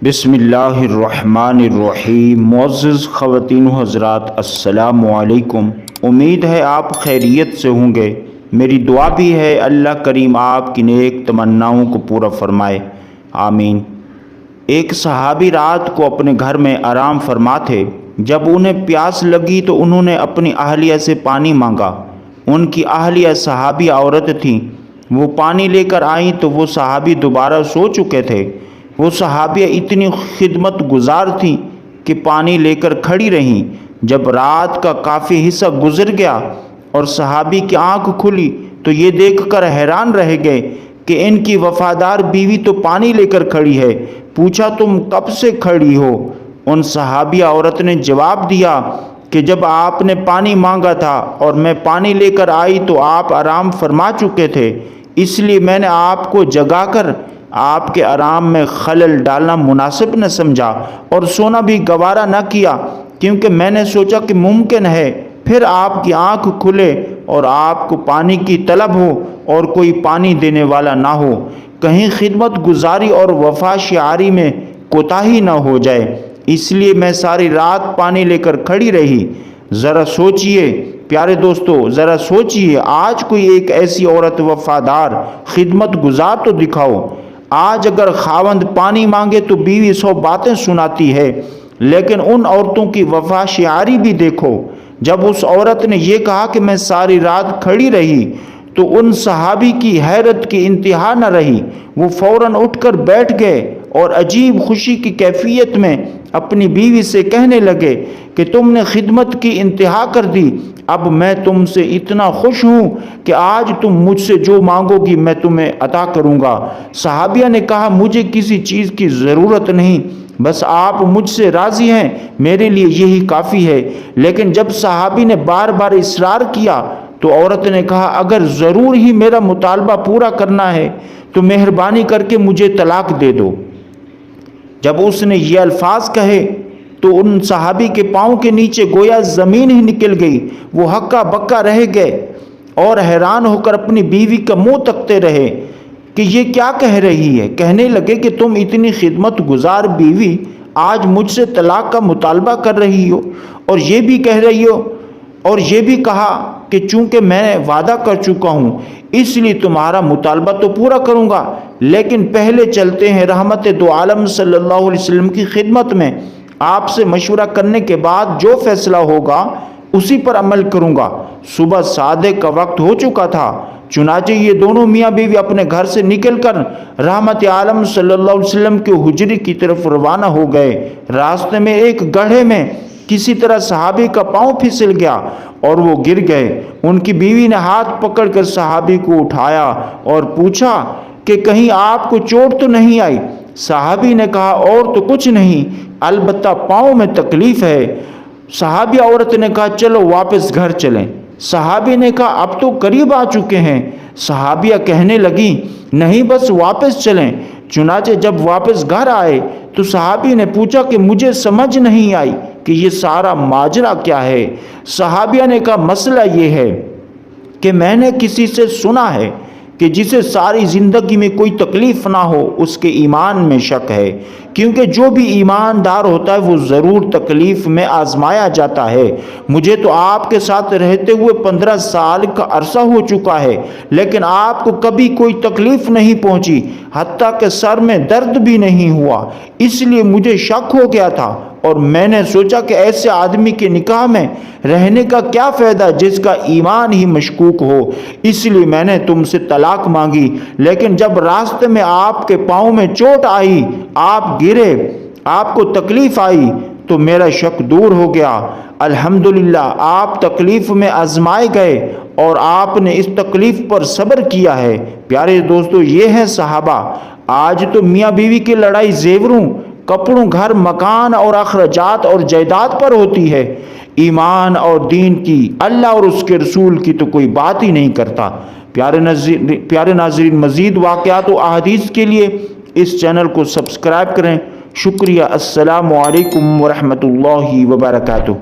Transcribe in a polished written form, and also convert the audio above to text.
بسم اللہ الرحمن الرحیم۔ معزز خواتین و حضرات، السلام علیکم۔ امید ہے آپ خیریت سے ہوں گے۔ میری دعا بھی ہے اللہ کریم آپ کی نیک تمناؤں کو پورا فرمائے، آمین۔ ایک صحابی رات کو اپنے گھر میں آرام فرما تھے۔ جب انہیں پیاس لگی تو انہوں نے اپنی اہلیہ سے پانی مانگا۔ ان کی اہلیہ صحابی عورت تھیں۔ وہ پانی لے کر آئیں تو وہ صحابی دوبارہ سو چکے تھے۔ وہ صحابیہ اتنی خدمت گزار تھیں کہ پانی لے کر کھڑی رہیں۔ جب رات کا کافی حصہ گزر گیا اور صحابی کی آنکھ کھلی تو یہ دیکھ کر حیران رہ گئے کہ ان کی وفادار بیوی تو پانی لے کر کھڑی ہے۔ پوچھا، تم کب سے کھڑی ہو؟ ان صحابیہ عورت نے جواب دیا کہ جب آپ نے پانی مانگا تھا اور میں پانی لے کر آئی تو آپ آرام فرما چکے تھے، اس لیے میں نے آپ کو جگا کر آپ کے آرام میں خلل ڈالنا مناسب نہ سمجھا اور سونا بھی گوارا نہ کیا، کیونکہ میں نے سوچا کہ ممکن ہے پھر آپ کی آنکھ کھلے اور آپ کو پانی کی طلب ہو اور کوئی پانی دینے والا نہ ہو، کہیں خدمت گزاری اور وفا شعاری میں کوتاہی نہ ہو جائے، اس لیے میں ساری رات پانی لے کر کھڑی رہی۔ ذرا سوچئے پیارے دوستو، ذرا سوچئے، آج کوئی ایک ایسی عورت وفادار خدمت گزار تو دکھاؤ۔ آج اگر خاوند پانی مانگے تو بیوی 100 باتیں سناتی ہے، لیکن ان عورتوں کی وفا شعاری بھی دیکھو۔ جب اس عورت نے یہ کہا کہ میں ساری رات کھڑی رہی تو ان صحابی کی حیرت کی انتہا نہ رہی۔ وہ فوراً اٹھ کر بیٹھ گئے اور عجیب خوشی کی کیفیت میں اپنی بیوی سے کہنے لگے کہ تم نے خدمت کی انتہا کر دی، اب میں تم سے اتنا خوش ہوں کہ آج تم مجھ سے جو مانگو گی میں تمہیں عطا کروں گا۔ صحابیہ نے کہا، مجھے کسی چیز کی ضرورت نہیں، بس آپ مجھ سے راضی ہیں، میرے لیے یہی کافی ہے۔ لیکن جب صحابی نے بار بار اصرار کیا تو عورت نے کہا، اگر ضرور ہی میرا مطالبہ پورا کرنا ہے تو مہربانی کر کے مجھے طلاق دے دو۔ جب اس نے یہ الفاظ کہے تو ان صحابی کے پاؤں کے نیچے گویا زمین ہی نکل گئی۔ وہ ہکا بکا رہ گئے اور حیران ہو کر اپنی بیوی کا منہ تکتے رہے کہ یہ کیا کہہ رہی ہے۔ کہنے لگے کہ تم اتنی خدمت گزار بیوی آج مجھ سے طلاق کا مطالبہ کر رہی ہو، اور یہ بھی کہہ رہی ہو اور یہ بھی کہا کہ چونکہ میں وعدہ کر چکا ہوں اس لیے تمہارا مطالبہ تو پورا کروں گا، لیکن پہلے چلتے ہیں رحمت دو عالم صلی اللہ علیہ وسلم کی خدمت میں۔ آپ سے مشورہ کرنے کے بعد جو فیصلہ ہوگا اسی پر عمل کروں گا۔ صبح صادق کا وقت ہو چکا تھا، چنانچہ یہ دونوں میاں بیوی اپنے گھر سے نکل کر رحمت عالم صلی اللہ علیہ وسلم کے حجرے کی طرف روانہ ہو گئے۔ راستے میں ایک گڑھے میں کسی طرح صحابی کا پاؤں پھسل گیا اور وہ گر گئے۔ ان کی بیوی نے ہاتھ پکڑ کر صحابی کو اٹھایا اور پوچھا کہ کہیں آپ کو چوٹ تو نہیں آئی؟ صحابی نے کہا، اور تو کچھ نہیں، البتہ پاؤں میں تکلیف ہے۔ صحابی عورت نے کہا، چلو واپس گھر چلیں۔ صحابی نے کہا، اب تو قریب آ چکے ہیں۔ صحابیہ کہنے لگی، نہیں بس واپس چلیں۔ چنانچہ جب واپس گھر آئے تو صحابی نے پوچھا کہ مجھے سمجھ نہیں آئی کہ یہ سارا ماجرا کیا ہے۔ صحابیہ نے کہا، مسئلہ یہ ہے کہ میں نے کسی سے سنا ہے کہ جسے ساری زندگی میں کوئی تکلیف نہ ہو اس کے ایمان میں شک ہے، کیونکہ جو بھی ایماندار ہوتا ہے وہ ضرور تکلیف میں آزمایا جاتا ہے۔ مجھے تو آپ کے ساتھ رہتے ہوئے 15 سال کا عرصہ ہو چکا ہے، لیکن آپ کو کبھی کوئی تکلیف نہیں پہنچی، حتیٰ کہ سر میں درد بھی نہیں ہوا، اس لیے مجھے شک ہو گیا تھا اور میں نے سوچا کہ ایسے آدمی کے نکاح میں رہنے کا کیا فائدہ جس کا ایمان ہی مشکوک ہو، اس لیے میں نے تم سے طلاق مانگی۔ لیکن جب راستے میں آپ کے پاؤں میں چوٹ آئی، آپ گرے، آپ کو تکلیف آئی تو میرا شک دور ہو گیا۔ الحمدللہ آپ تکلیف میں آزمائے گئے اور آپ نے اس تکلیف پر صبر کیا ہے۔ پیارے دوستو، یہ ہیں صحابہ۔ آج تو میاں بیوی کی لڑائی زیوروں، کپڑوں، گھر، مکان اور اخراجات اور جائیداد پر ہوتی ہے، ایمان اور دین کی، اللہ اور اس کے رسول کی تو کوئی بات ہی نہیں کرتا۔ پیارے ناظرین، مزید واقعات و احادیث کے لیے اس چینل کو سبسکرائب کریں۔ شکریہ۔ السلام علیکم ورحمۃ اللہ وبرکاتہ۔